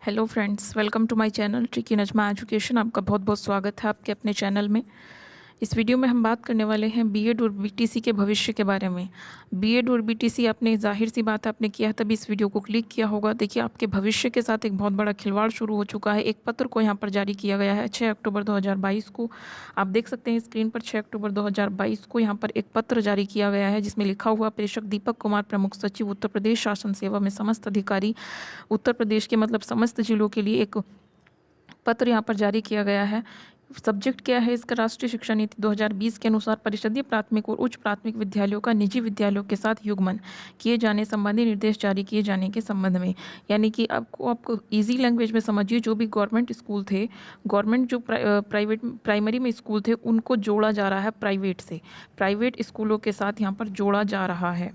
Hello friends, welcome to my channel tricky Najma education. आपका बहुत बहुत स्वागत है आपके अपने चैनल में। इस वीडियो में हम बात करने वाले हैं बीएड और बीटीसी के भविष्य के बारे में। बीएड और बीटीसी आपने, जाहिर सी बात है, आपने किया है तभी इस वीडियो को क्लिक किया होगा। देखिए, आपके भविष्य के साथ एक बहुत बड़ा खिलवाड़ शुरू हो चुका है। एक पत्र को यहाँ पर जारी किया गया है 6 अक्टूबर 2022 को। आप देख सकते हैं स्क्रीन पर 6 अक्टूबर 2022 को यहाँ पर एक पत्र जारी किया गया है जिसमें लिखा हुआ, प्रेषक दीपक कुमार, प्रमुख सचिव उत्तर प्रदेश शासन सेवा में समस्त अधिकारी, उत्तर प्रदेश के मतलब समस्त जिलों के लिए एक पत्र यहाँ पर जारी किया गया है। सब्जेक्ट क्या है इसका? राष्ट्रीय शिक्षा नीति 2020 के अनुसार परिषदीय प्राथमिक और उच्च प्राथमिक विद्यालयों का निजी विद्यालयों के साथ युग्मन किए जाने संबंधी निर्देश जारी किए जाने के संबंध में। यानी कि आपको इजी लैंग्वेज में समझिए, जो भी गवर्नमेंट स्कूल थे, गवर्नमेंट जो प्राइवेट प्राइमरी में स्कूल थे, उनको जोड़ा जा रहा है प्राइवेट से, प्राइवेट स्कूलों के साथ यहाँ पर जोड़ा जा रहा है।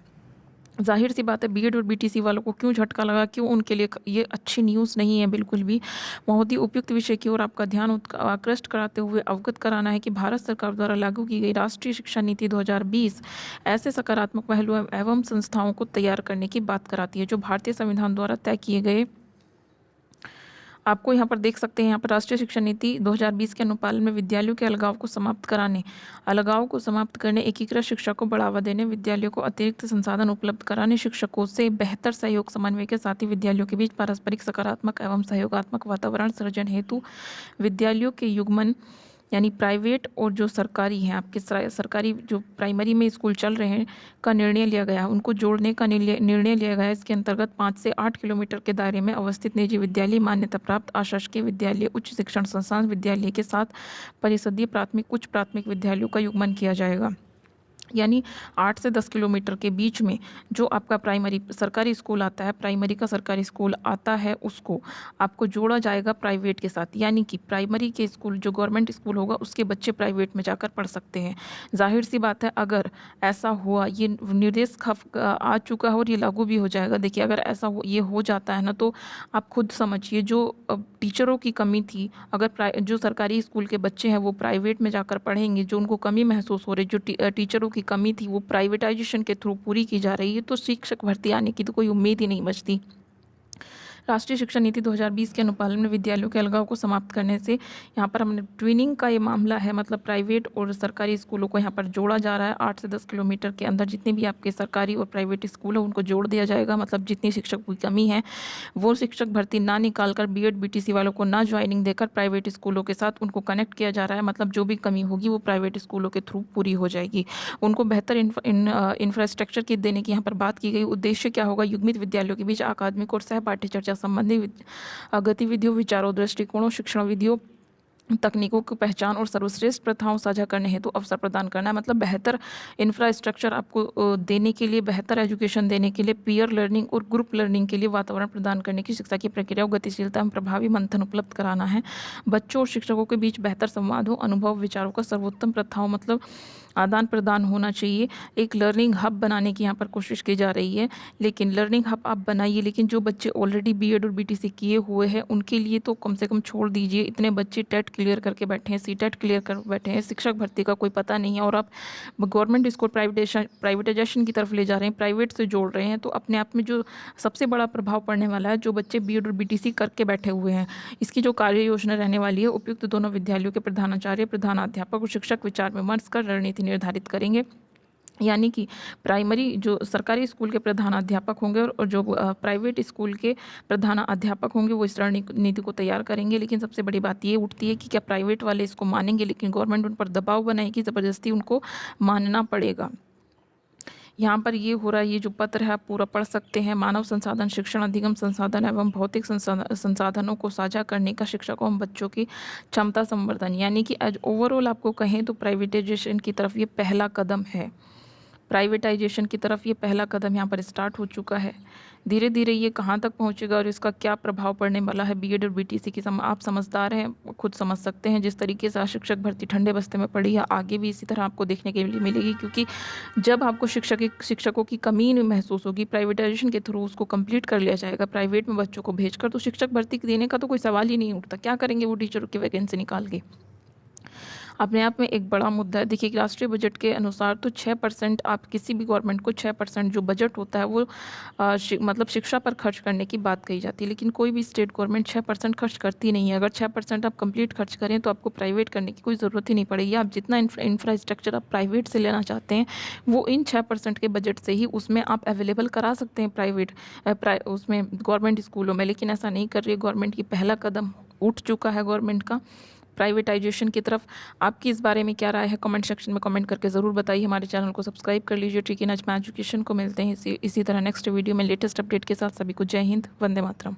जाहिर सी बात है, बीएड और बीटीसी वालों को क्यों झटका लगा, क्यों उनके लिए ये अच्छी न्यूज़ नहीं है बिल्कुल भी। बहुत ही उपयुक्त विषय की ओर आपका ध्यान आकृष्ट कराते हुए अवगत कराना है कि भारत सरकार द्वारा लागू की गई राष्ट्रीय शिक्षा नीति 2020 ऐसे सकारात्मक पहलुओं एवं संस्थाओं को तैयार करने की बात कराती है जो भारतीय संविधान द्वारा तय किए गए। आपको यहाँ पर देख सकते हैं, यहाँ पर राष्ट्रीय शिक्षा नीति 2020 के अनुपालन में विद्यालयों के अलगाव को समाप्त कराने, अलगाव को समाप्त करने, एकीकृत शिक्षा को बढ़ावा देने, विद्यालयों को अतिरिक्त संसाधन उपलब्ध कराने, शिक्षकों से बेहतर सहयोग समन्वय के साथ ही विद्यालयों के बीच पारस्परिक सकारात्मक एवं सहयोगात्मक वातावरण सृजन हेतु विद्यालयों के युग्मन यानी प्राइवेट और जो सरकारी हैं, आपके सरकारी जो प्राइमरी में स्कूल चल रहे हैं का निर्णय लिया गया है, उनको जोड़ने का निर्णय लिया गया है। इसके अंतर्गत 5 से 8 किलोमीटर के दायरे में अवस्थित निजी विद्यालय, मान्यता प्राप्त अशासकीय विद्यालय, उच्च शिक्षण संस्थान विद्यालय के साथ परिषदीय प्राथमिक उच्च प्राथमिक विद्यालयों का युग्मन किया जाएगा। यानी 8 से 10 किलोमीटर के बीच में जो आपका प्राइमरी सरकारी स्कूल आता है, प्राइमरी का सरकारी स्कूल आता है, उसको आपको जोड़ा जाएगा प्राइवेट के साथ। यानी कि प्राइमरी के स्कूल जो गवर्नमेंट स्कूल होगा उसके बच्चे प्राइवेट में जाकर पढ़ सकते हैं। जाहिर सी बात है, अगर ऐसा हुआ, ये निर्देश आ चुका है और ये लागू भी हो जाएगा। देखिए, अगर ऐसा ये हो जाता है ना, तो आप खुद समझिए, जो टीचरों की कमी थी, अगर जो सरकारी स्कूल के बच्चे हैं वो प्राइवेट में जाकर पढ़ेंगे, जो उनको कमी महसूस हो रही, जो टीचरों की कमी थी वो प्राइवेटाइजेशन के थ्रू पूरी की जा रही है, तो शिक्षक भर्ती आने की तो कोई उम्मीद ही नहीं बचती। राष्ट्रीय शिक्षा नीति 2020 के अनुपालन में विद्यालयों के अलगाव को समाप्त करने से यहाँ पर हमने ट्विनिंग का ये मामला है, मतलब प्राइवेट और सरकारी स्कूलों को यहाँ पर जोड़ा जा रहा है। 8 से 10 किलोमीटर के अंदर जितने भी आपके सरकारी और प्राइवेट स्कूल है उनको जोड़ दिया जाएगा। मतलब जितनी शिक्षकों की कमी है वो शिक्षक भर्ती ना निकाल कर बीएड बीटीसी वालों को ना ज्वाइनिंग देकर प्राइवेट स्कूलों के साथ उनको कनेक्ट किया जा रहा है। मतलब जो भी कमी होगी वो प्राइवेट स्कूलों के थ्रू पूरी हो जाएगी। उनको बेहतर इंफ्रास्ट्रक्चर की देने की यहाँ पर बात की गई। उद्देश्य क्या होगा? युग्मित विद्यालयों के बीच अकादमिक और सहपाठ्य चर्चा संबंधी गतिविधियों, विचारों, दृष्टिकोणों, शिक्षण विधियों, तकनीकों की पहचान और सर्वश्रेष्ठ प्रथाओं साझा करने हेतु अवसर प्रदान करना है। मतलब बेहतर इंफ्रास्ट्रक्चर आपको देने के लिए, बेहतर एजुकेशन देने के लिए, पीयर लर्निंग और ग्रुप लर्निंग के लिए वातावरण प्रदान करने की, शिक्षा की प्रक्रिया और गतिशीलता में प्रभावी मंथन उपलब्ध कराना है। बच्चों और शिक्षकों के बीच बेहतर संवाद हो, अनुभव, विचारों का सर्वोत्तम प्रथाओं मतलब आदान प्रदान होना चाहिए। एक लर्निंग हब बनाने की यहाँ पर कोशिश की जा रही है। लेकिन लर्निंग हब आप बनाइए, लेकिन जो बच्चे ऑलरेडी बीएड और बीटीसी किए हुए हैं उनके लिए तो कम से कम छोड़ दीजिए। इतने बच्चे टेट क्लियर करके बैठे हैं, सीटेट क्लियर कर बैठे हैं, शिक्षक भर्ती का कोई पता नहीं है, और आप गवर्नमेंट स्कूल प्राइवेटाइजेशन की तरफ ले जा रहे हैं, प्राइवेट से जोड़ रहे हैं। तो अपने आप में जो सबसे बड़ा प्रभाव पड़ने वाला है, जो बच्चे बीएड और बीटीसी करके बैठे हुए हैं, इसकी जो कार्य योजना रहने वाली है, उपयुक्त दोनों विद्यालयों के प्रधानाचार्य, प्रधानाध्यापक और शिक्षक विचार विमर्श कर रणनीति निर्धारित करेंगे। यानी कि प्राइमरी जो सरकारी स्कूल के प्रधानाध्यापक होंगे और जो प्राइवेट स्कूल के प्रधानाध्यापक होंगे वो इस रणनीति को तैयार करेंगे। लेकिन सबसे बड़ी बात ये उठती है कि क्या प्राइवेट वाले इसको मानेंगे? लेकिन गवर्नमेंट उन पर दबाव बनाएगी, ज़बरदस्ती उनको मानना पड़ेगा। यहाँ पर ये हो रहा है, ये जो पत्र है आप पूरा पढ़ सकते हैं। मानव संसाधन, शिक्षण अधिगम संसाधन एवं भौतिक संसाधनों को साझा करने का शिक्षकों एवं बच्चों की क्षमता संवर्धन। यानी कि एज ओवरऑल आपको कहें तो प्राइवेटाइजेशन की तरफ ये पहला कदम है। प्राइवेटाइजेशन की तरफ ये पहला कदम यहाँ पर स्टार्ट हो चुका है। धीरे धीरे ये कहाँ तक पहुँचेगा और इसका क्या प्रभाव पड़ने वाला है बीएड और बीटीसी की, आप समझदार हैं, खुद समझ सकते हैं। जिस तरीके से शिक्षक भर्ती ठंडे बस्ते में पड़ी है, आगे भी इसी तरह आपको देखने के लिए मिलेगी। क्योंकि जब आपको शिक्षकों की कमी महसूस होगी, प्राइवेटाइजेशन के थ्रू उसको कंप्लीट कर लिया जाएगा प्राइवेट में बच्चों को भेजकर, तो शिक्षक भर्ती देने का तो कोई सवाल ही नहीं उठता। क्या करेंगे वो टीचरों की वैकेंसी निकाल के? अपने आप में एक बड़ा मुद्दा है। देखिए, राष्ट्रीय बजट के अनुसार तो 6% आप किसी भी गवर्नमेंट को 6% जो बजट होता है वो मतलब शिक्षा पर खर्च करने की बात कही जाती है, लेकिन कोई भी स्टेट गवर्नमेंट 6% खर्च करती नहीं है। अगर 6% आप कंप्लीट खर्च करें तो आपको प्राइवेट करने की कोई ज़रूरत ही नहीं पड़ेगी। आप जितना इंफ्रास्ट्रक्चर आप प्राइवेट से लेना चाहते हैं वो इन 6% के बजट से ही उसमें आप अवेलेबल करा सकते हैं उसमें गवर्नमेंट स्कूलों में, लेकिन ऐसा नहीं कर रही है गवर्नमेंट की। पहला कदम उठ चुका है गवर्नमेंट का प्राइवेटाइजेशन की तरफ। आपकी इस बारे में क्या राय है, कमेंट सेक्शन में कमेंट करके ज़रूर बताइए। हमारे चैनल को सब्सक्राइब कर लीजिए। ठीक है, नजमा एजुकेशन को मिलते हैं इसी तरह नेक्स्ट वीडियो में लेटेस्ट अपडेट के साथ। सभी को जय हिंद, वंदे मातरम।